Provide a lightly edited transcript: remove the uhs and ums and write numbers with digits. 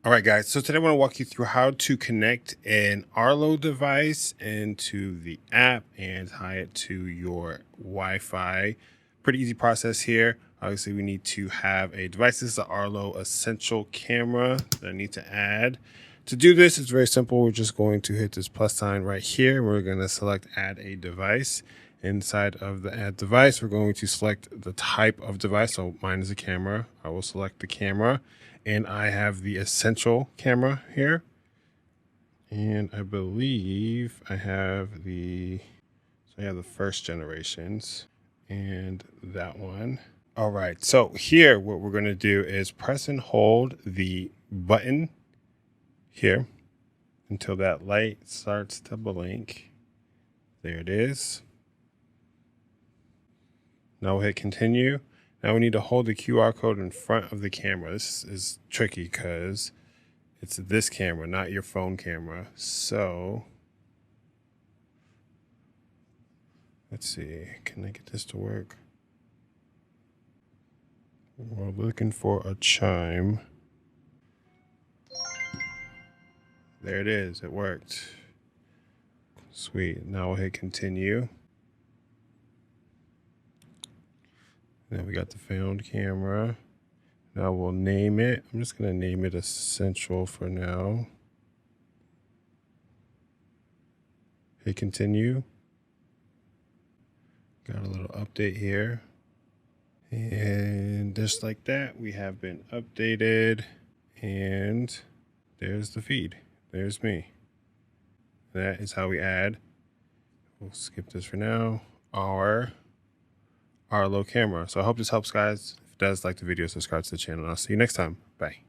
All right, guys. So today I want to walk you through how to connect an Arlo device into the app and tie it to your Wi-Fi. Pretty easy process here. Obviously, we need to have a device. This is the Arlo Essential camera that I need to add. To do this, it's very simple. We're just going to hit this plus sign right here. We're going to select add a device. Inside of the add device, we're going to select the type of device. So mine is a camera. I will select the camera. And I have the Essential camera here. And I believe I have the first generations and that one. All right, so here what we're gonna do is press and hold the button here until that light starts to blink. There it is. Now we'll hit continue. Now we need to hold the QR code in front of the camera. This is tricky because it's this camera, not your phone camera. So let's see, can I get this to work? We're looking for a chime. There it is, it worked. Sweet, now we'll hit continue. Then we got the found camera. Now we'll name it. I'm just going to name it Essential for now. Hit continue. Got a little update here. And just like that, we have been updated. And there's the feed. There's me. That is how we add. We'll skip this for now. Our Arlo camera. So I hope this helps, guys. If it does, like the video, subscribe to the channel, and I'll see you next time. Bye.